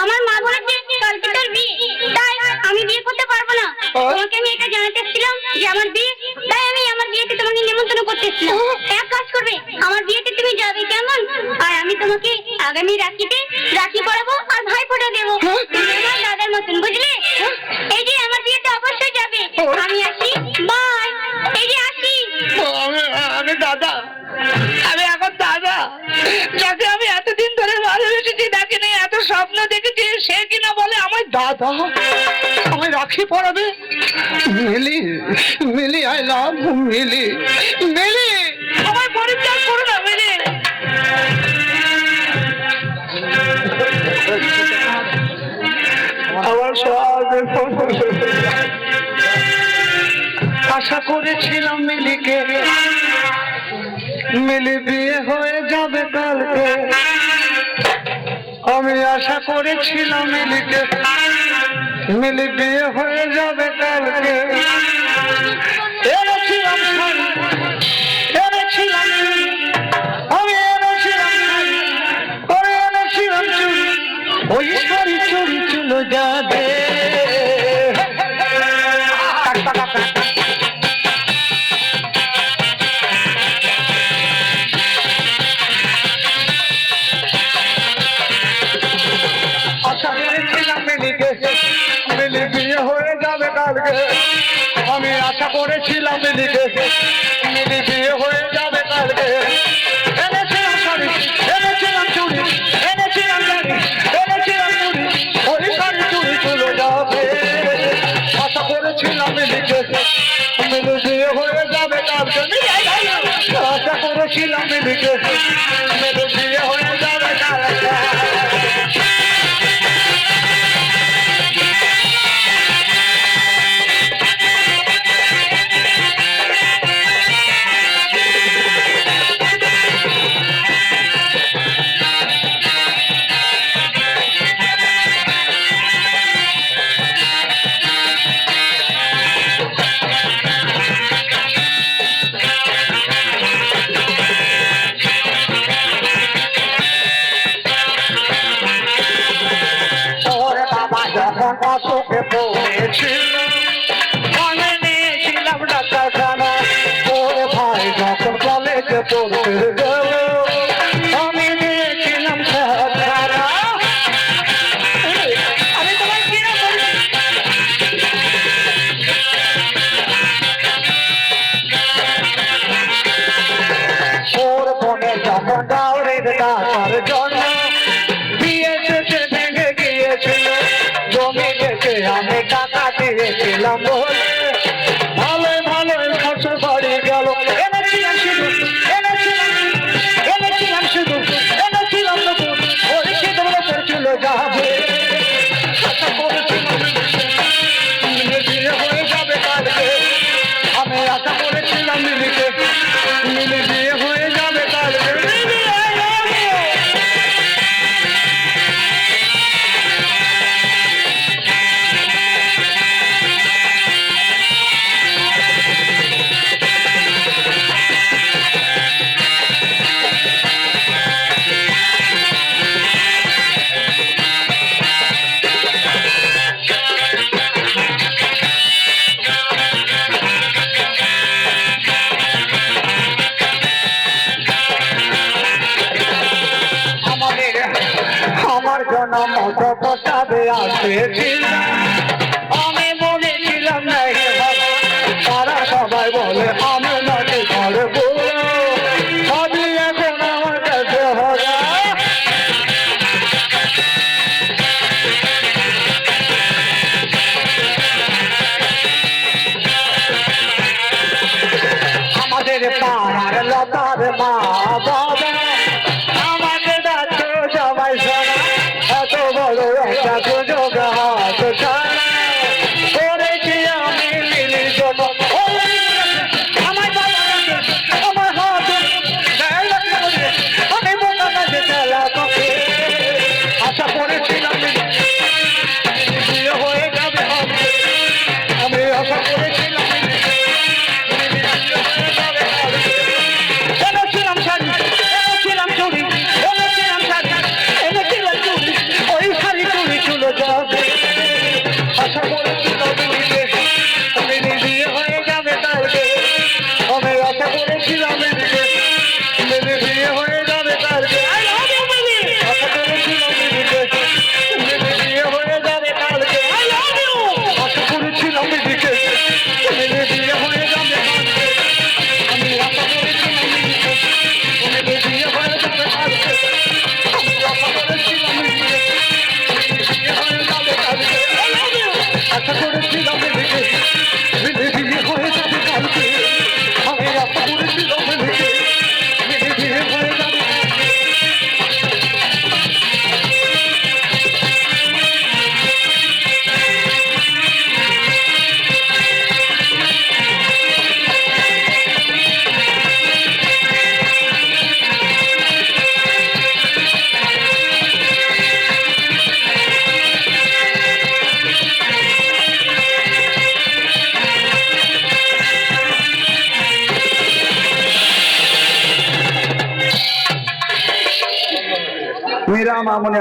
আমার মা বলেছে কালকে তোর বিয়ে, তাই আমি বিয়ে করতে পারবো না। তোমাকে আমি এটা জানাতে এসেছিলাম যে আমার বিয়ে, তাই আমি আমার বিয়েতে তোমাকে নিমন্ত্রণ করতে এসেছিলাম। এক কাজ করবে, আমার বিয়েতে তুমি যাবে কেমন? আর আমি তোমাকে আগামী রাখিতে রাখি পরাবো আর ভাই ফোঁটা দেবো, তুমি আমার দাদার মতন, বুঝলে? এই যে আমার বিয়েতে অবশ্যই যাবে। আমি আসি, বাই। এই যে আসি। আমি দাদা, আমি এখন দাদা, যাকে আমি এতদিন ধরে ভালোবেসেছি, তাকে নিয়ে এত স্বপ্ন দেখেছি, সে কিনা বলে আমার দাদা আমায় রাখি পরাবে। মিলি, মিলি, আই লাভ মিলি, মিলি, আমায় পরিত্যাগ করো না মিলি। আমার আশা করেছিলাম মিলিকে, মিলি বিয়ে হয়ে যাবে কালকে। আমি আশা করেছিলাম মিলিকে, মিলি বিয়ে হয়ে যাবে কালকে। এনেছিলাম শাড়ি, এনেছিলাম আমি, এনেছিলাম শাড়ি, পরে এনেছিলাম চুড়ি, ওই শাড়ি চুড়ি চলে যাবে। মিলি বিয়ে হয়ে যাবে কালকে। আমি আশা করেছিলাম মিলিকে, মিলি বিয়ে হয়ে যাবে কালকে। এনেছিলাম শাড়ি, এনেছিলাম চুড়ি, এনেছিলাম শাড়ি, এনেছিলাম চুড়ি, ওই শাড়ি চুড়ি চলে যাবে। আশা করেছিলাম মিলিকে, মিলি বিয়ে হয়ে যাবে কালকে। আশা করেছিলাম মিলিকে, মিলি বিয়ে হয়ে যাবে কালকে। চোখে পড়েছিল মনে নিয়েছিলাম ডাক্তারখানা, ওর ভাই যখন কলেজে পড়তে গেল আমি নিয়েছিলাম সাহারা। আমি তোমার কি ওর বোনে যখন দাউরের টাকার জন্য বিয়ে শেষে ভেঙে গিয়েছিল, জমি বেঁচে আমি টাকা দিয়েছিলাম বলে ভালো ভালো শ্বশুর বাড়ি গেল। এনেছিলাম শুধু, এনেছিলাম, এনেছিলাম শুধু, এনেছিলাম নতুন, ওই সিঁদুর পড়ছিল যাবে। আশা করেছিলাম বিয়ে হয়ে যাবে কালকে। আমি আশা করেছিলাম মিলিকে, মিলি বিয়ে হয়ে যাবে কালকে। আমার জন্ম তো প্রসাদে আসেছিল, আমি বলেছিলাম নাই বাবা, তারা সবাই বলে আমি নাকি ঘরে বলো, সবই এখন আমার কাছে হরা। আমাদের পাড়ার লতার মা বাবা আমাকে ডাকতো সবাই শোনা, এত বড় একটা সুযোগ হাত ছাড়া করেছি আমি মিলির জন্য। আমার আমার হাত আমি বোকা কাছে খেলা তোকে আশা করেছিলাম বিয়ে হয়ে যাবে, আমি আশা করেছিলাম এনেছিলাম শাড়ি, মীরা মামুনি